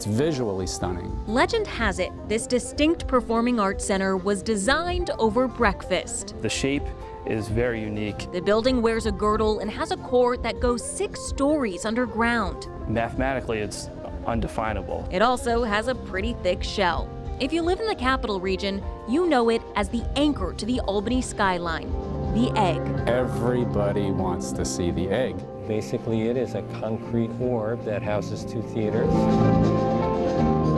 It's visually stunning. Legend has it, this distinct performing arts center was designed over breakfast. The shape is very unique. The building wears a girdle and has a core that goes 6 stories underground. Mathematically, it's undefinable. It also has a pretty thick shell. If you live in the capital region, you know it as the anchor to the Albany skyline, the egg. Everybody wants to see the egg. Basically, it is a concrete orb that houses 2 theaters.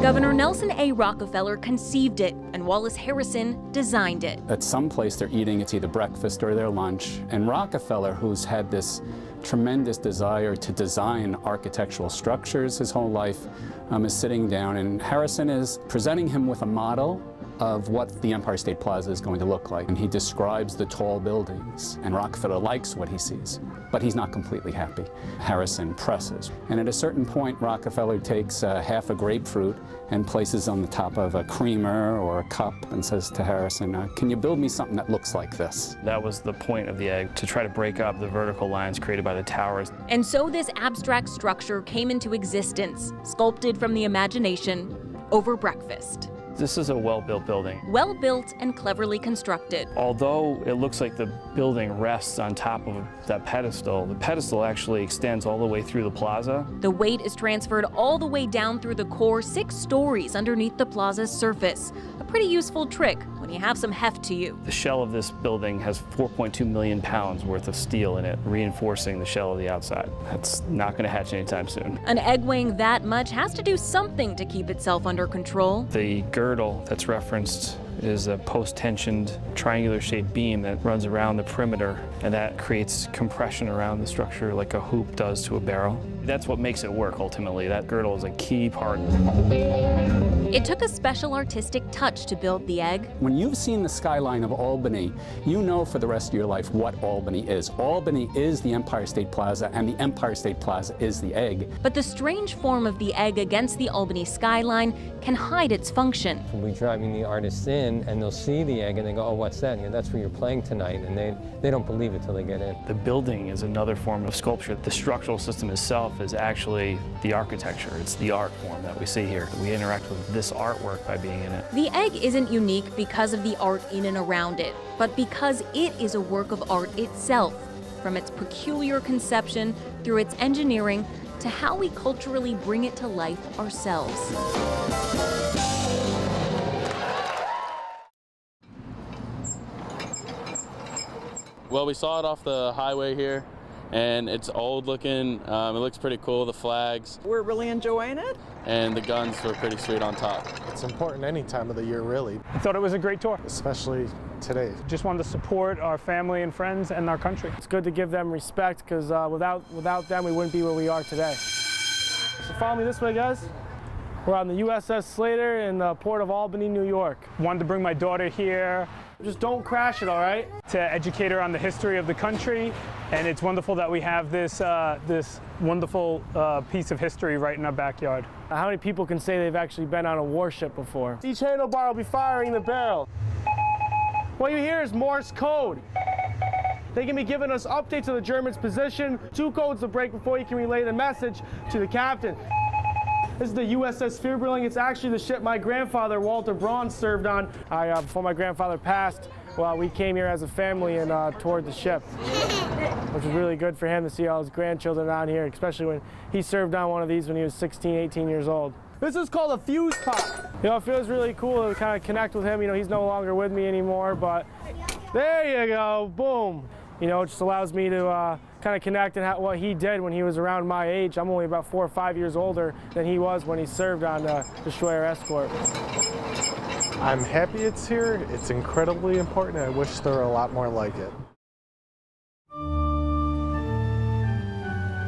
Governor Nelson A. Rockefeller conceived it, and Wallace Harrison designed it. At some place they're eating, it's either breakfast or their lunch. And Rockefeller, who's had this tremendous desire to design architectural structures his whole life, is sitting down, and Harrison is presenting him with a model of what the Empire State Plaza is going to look like. And he describes the tall buildings, and Rockefeller likes what he sees, but he's not completely happy. Harrison presses. And at a certain point, Rockefeller takes half a grapefruit and places on the top of a creamer or a cup and says to Harrison, can you build me something that looks like this? That was the point of the egg, to try to break up the vertical lines created by the towers. And so this abstract structure came into existence, sculpted from the imagination over breakfast. This is a well-built building. Well-built and cleverly constructed. Although it looks like the building rests on top of that pedestal, the pedestal actually extends all the way through the plaza. The weight is transferred all the way down through the core 6 stories underneath the plaza's surface. A pretty useful trick when you have some heft to you. The shell of this building has 4.2 million pounds worth of steel in it, reinforcing the shell of the outside. That's not going to hatch anytime soon. An egg weighing that much has to do something to keep itself under control. The girdle that's referenced is a post-tensioned triangular-shaped beam that runs around the perimeter, and that creates compression around the structure like a hoop does to a barrel. That's what makes it work, ultimately. That girdle is a key part. It took a special artistic touch to build the egg. When you've seen the skyline of Albany, you know for the rest of your life what Albany is. Albany is the Empire State Plaza, and the Empire State Plaza is the egg. But the strange form of the egg against the Albany skyline can hide its function. We're driving the artists in, and they'll see the egg, and they go, oh, what's that? That's where you're playing tonight, and they don't believe it till they get in. The building is another form of sculpture. The structural system itself is actually the architecture. It's the art form that we see here. We interact with this artwork by being in it. The egg isn't unique because of the art in and around it, but because it is a work of art itself, from its peculiar conception through its engineering to how we culturally bring it to life ourselves. Well, we saw it off the highway here, and it's old looking. It looks pretty cool, the flags. We're really enjoying it. And the guns were pretty sweet on top. It's important any time of the year, really. I thought it was a great tour. Especially today. Just wanted to support our family and friends and our country. It's good to give them respect, because without them, we wouldn't be where we are today. So follow me this way, guys. We're on the USS Slater in the port of Albany, New York. Wanted to bring my daughter here. Just don't crash it, all right? To educate her on the history of the country, and it's wonderful that we have this wonderful piece of history right in our backyard. How many people can say they've actually been on a warship before? Each handlebar will be firing the barrel. What you hear is Morse code. They can be giving us updates of the Germans' position, 2 codes to break before you can relay the message to the captain. This is the USS Fearbrilling. It's actually the ship my grandfather, Walter Braun, served on. Before my grandfather passed, well, we came here as a family and toured the ship, which was really good for him to see all his grandchildren on here, especially when he served on one of these when he was 16, 18 years old. This is called a fuse pop. You know, it feels really cool to kind of connect with him. You know, he's no longer with me anymore, but there you go, boom. You know, it just allows me to kind of connect and what he did when he was around my age. I'm only about 4 or 5 years older than he was when he served on Destroyer Escort. I'm happy it's here. It's incredibly important. I wish there were a lot more like it.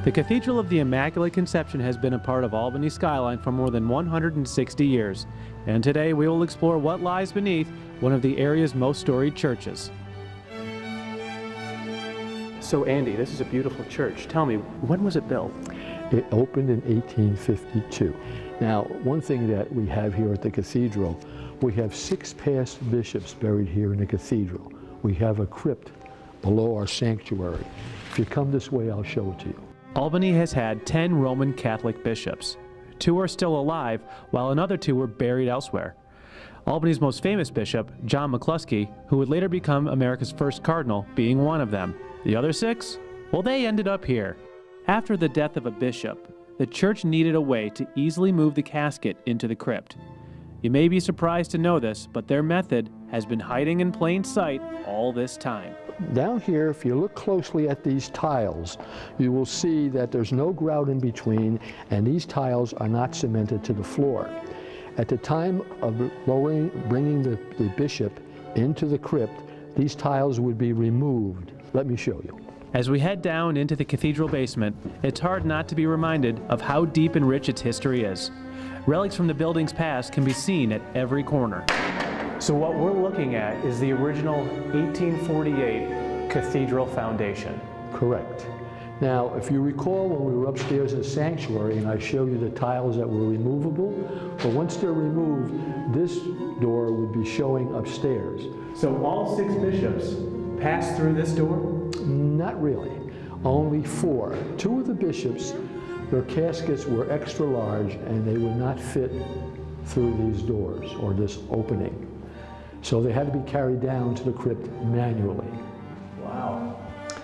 The Cathedral of the Immaculate Conception has been a part of Albany skyline for more than 160 years. And today we will explore what lies beneath one of the area's most storied churches. So Andy, this is a beautiful church. Tell me, when was it built? It opened in 1852. Now, one thing that we have here at the cathedral, we have 6 past bishops buried here in the cathedral. We have a crypt below our sanctuary. If you come this way, I'll show it to you. Albany has had 10 Roman Catholic bishops. 2 are still alive, while another 2 were buried elsewhere. Albany's most famous bishop, John McCluskey, who would later become America's first cardinal, being one of them. The other 6? Well, they ended up here. After the death of a bishop, the church needed a way to easily move the casket into the crypt. You may be surprised to know this, but their method has been hiding in plain sight all this time. Down here, if you look closely at these tiles, you will see that there's no grout in between, and these tiles are not cemented to the floor. At the time of bringing the bishop into the crypt, these tiles would be removed. Let me show you. As we head down into the cathedral basement, it's hard not to be reminded of how deep and rich its history is. Relics from the building's past can be seen at every corner. So what we're looking at is the original 1848 cathedral foundation. Correct. Now, if you recall when we were upstairs in the sanctuary and I showed you the tiles that were removable, but once they're removed, this door would be showing upstairs. So all 6 bishops passed through this door? Not really. Only 4. 2 of the bishops, their caskets were extra large and they would not fit through these doors or this opening. So they had to be carried down to the crypt manually. Wow.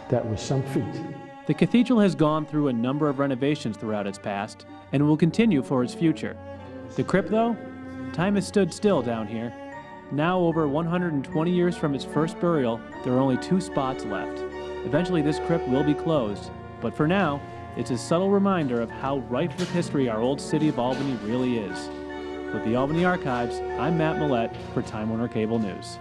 That was some feat. The cathedral has gone through a number of renovations throughout its past and will continue for its future. The crypt, though, time has stood still down here. Now, over 120 years from its first burial, there are only 2 spots left. Eventually, this crypt will be closed, but for now, it's a subtle reminder of how rife with history our old city of Albany really is. With the Albany Archives, I'm Matt Millett for Time Warner Cable News.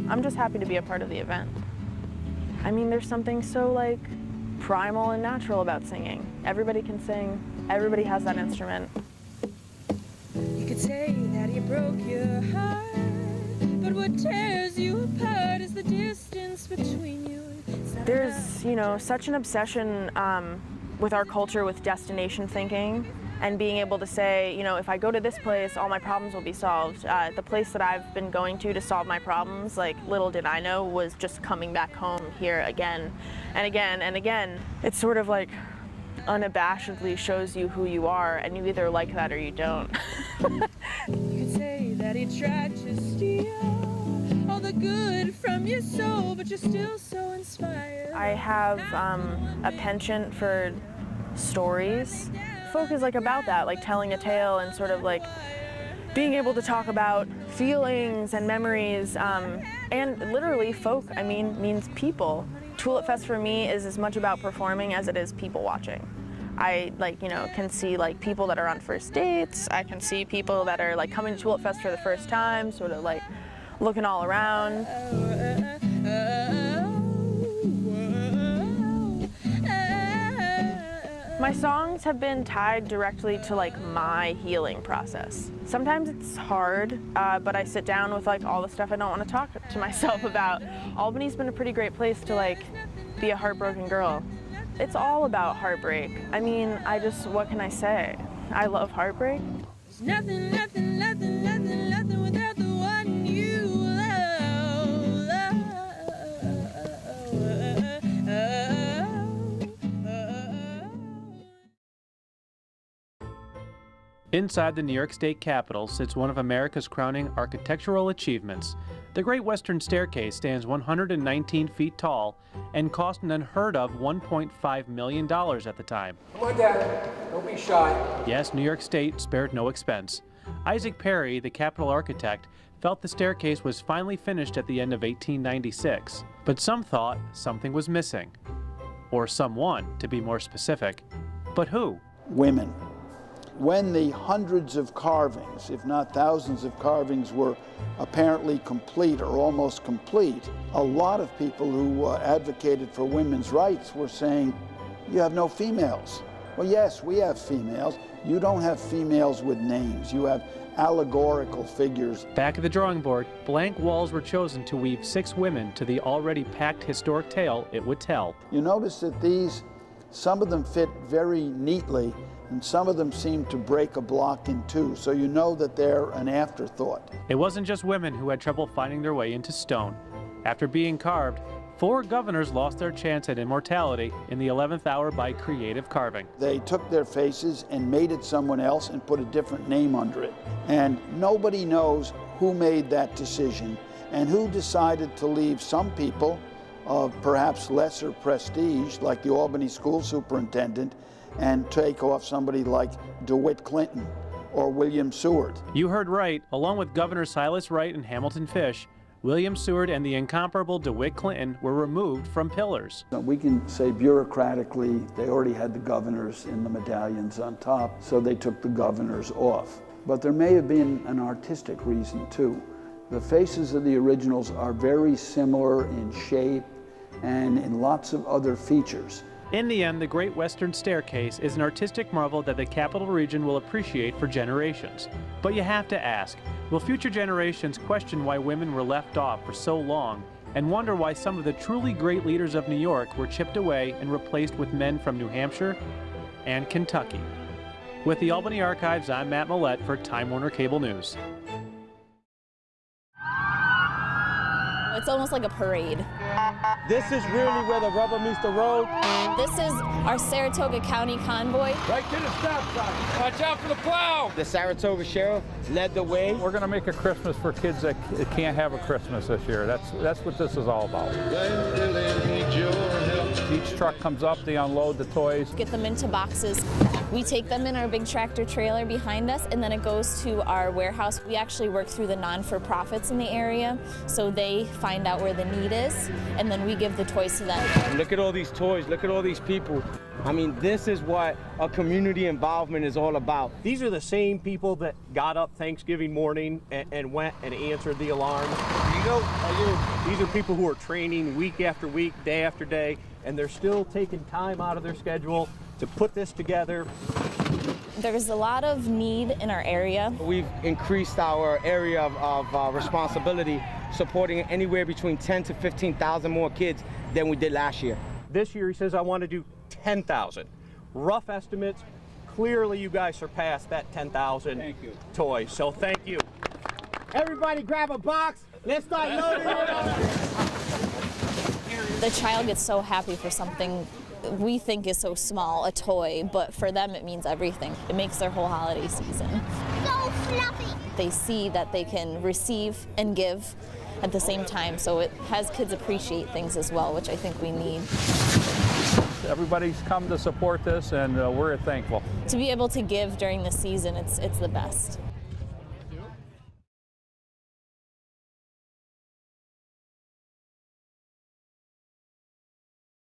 I'm just happy to be a part of the event. I mean, there's something so like primal and natural about singing. Everybody can sing, everybody has that instrument. You could say that he broke your heart, but what tears you apart is the distance between you. There's, you know, such an obsession with our culture with destination thinking and being able to say, you know, if I go to this place, all my problems will be solved. The place that I've been going to solve my problems, like little did I know, was just coming back home here again and again and again. It's sort of like unabashedly shows you who you are, and you either like that or you don't. You could say that he tried to steal all the good from your soul, but you're still so inspired. I have a penchant for stories. Folk is like about that, like telling a tale and sort of like being able to talk about feelings and memories, and literally folk, I mean, means people. Tulip Fest for me is as much about performing as it is people watching. I can see like people that are on first dates. I can see people that are like coming to Tulip Fest for the first time, sort of like looking all around. My songs have been tied directly to like my healing process. Sometimes it's hard, but I sit down with like all the stuff I don't want to talk to myself about. Albany's been a pretty great place to like be a heartbroken girl. It's all about heartbreak. I mean, what can I say? I love heartbreak. There's nothing without the one you Inside the New York State Capitol sits one of America's crowning architectural achievements. The Great Western Staircase stands 119 feet tall and cost an unheard of $1.5 million at the time. Come on, Dad. Don't be shy. Yes, New York State spared no expense. Isaac Perry, the Capitol architect, felt the staircase was finally finished at the end of 1896. But some thought something was missing. Or someone, to be more specific. But who? Women. When the hundreds of carvings, if not thousands of carvings, were apparently complete or almost complete, a lot of people who advocated for women's rights were saying, you have no females. Well, yes, we have females. You don't have females with names. You have allegorical figures. Back at the drawing board, blank walls were chosen to weave 6 women to the already packed historic tale it would tell. You notice that some of them fit very neatly, and some of them seem to break a block in two, so you know that they're an afterthought. It wasn't just women who had trouble finding their way into stone. After being carved, 4 governors lost their chance at immortality in the 11th hour by creative carving. They took their faces and made it someone else and put a different name under it. And nobody knows who made that decision and who decided to leave some people of perhaps lesser prestige, like the Albany school superintendent, and take off somebody like DeWitt Clinton or William Seward. You heard right. Along with Governor Silas Wright and Hamilton Fish, William Seward and the incomparable DeWitt Clinton were removed from pillars. We can say bureaucratically, they already had the governors in the medallions on top, so they took the governors off. But there may have been an artistic reason too. The faces of the originals are very similar in shape and in lots of other features. In the end, the Great Western Staircase is an artistic marvel that the Capital Region will appreciate for generations. But you have to ask, will future generations question why women were left off for so long and wonder why some of the truly great leaders of New York were chipped away and replaced with men from New Hampshire and Kentucky? With the Albany Archives, I'm Matt Millett for Time Warner Cable News. It's almost like a parade. This is really where the rubber meets the road. This is our Saratoga County convoy. Right to the stop sign. Watch out for the plow. The Saratoga Sheriff led the way. We're going to make a Christmas for kids that can't have a Christmas this year. That's what this is all about. Each truck comes up, they unload the toys. Get them into boxes. We take them in our big tractor trailer behind us, and then it goes to our warehouse. We actually work through the non-for-profits in the area, so they find out where the need is, and then we give the toys to them. Look at all these toys, look at all these people. I mean, this is what a community involvement is all about. These are the same people that got up Thanksgiving morning and went and answered the alarm. Here you go. These are people who are training week after week, day after day, and they're still taking time out of their schedule to put this together. There's a lot of need in our area. We've increased our area of responsibility, supporting anywhere between 10 to 15,000 more kids than we did last year. This year he says, I want to do 10,000. Rough estimates, clearly you guys surpassed that 10,000 toys, so thank you. Everybody grab a box, let's start loading it up. The child gets so happy for something we think is so small, a toy, but for them it means everything. It makes their whole holiday season. So fluffy! They see that they can receive and give at the same time, so it has kids appreciate things as well, which I think we need. Everybody's come to support this, and we're thankful. To be able to give during the season, it's the best.